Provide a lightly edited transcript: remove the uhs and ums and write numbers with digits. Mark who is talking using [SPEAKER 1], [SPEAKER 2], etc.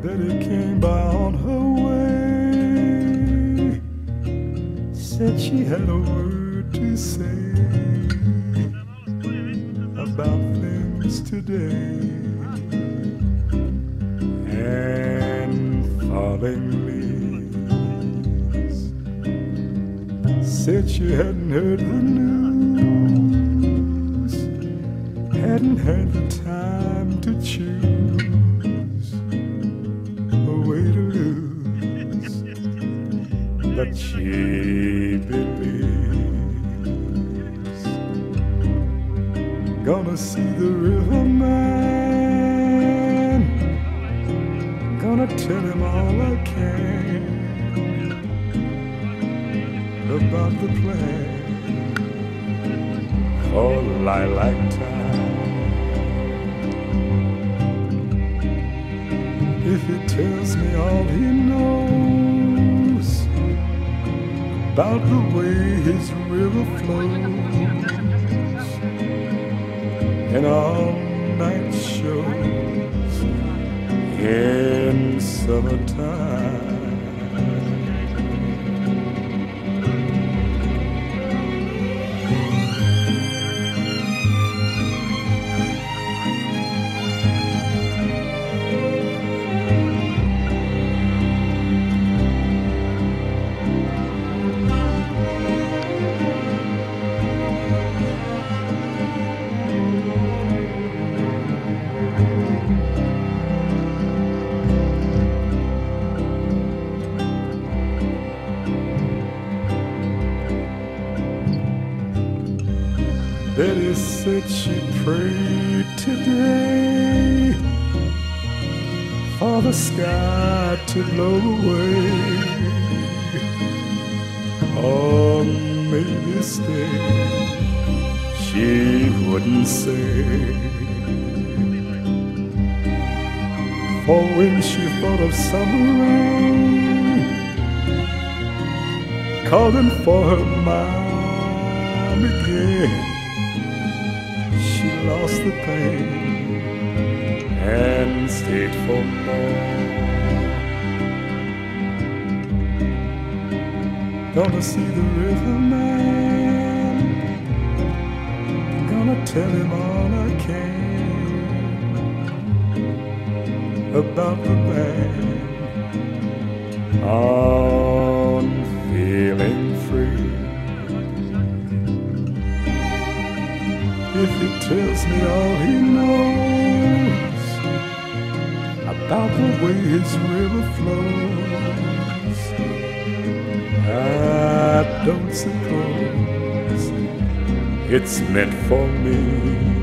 [SPEAKER 1] Betty came by on her way, said she had a word to say about things today. And falling leaves said she hadn't heard the news, hadn't had the time to choose a way to lose, but she believes. Gonna see the riverman, gonna tell him all I can about the plan for lilac time. If he tells me all he knows about the way his river flows and all night shows in summertime. Betty said she prayed today for the sky to blow away, or maybe stay. She wouldn't say, for when she thought of summer rain calling for her mind again, she lost the pain and stayed for more. Gonna see the riverman, gonna tell him all I can about the band on feeling free. If he tells me all he knows about the way his river flows, I don't suppose it's meant for me.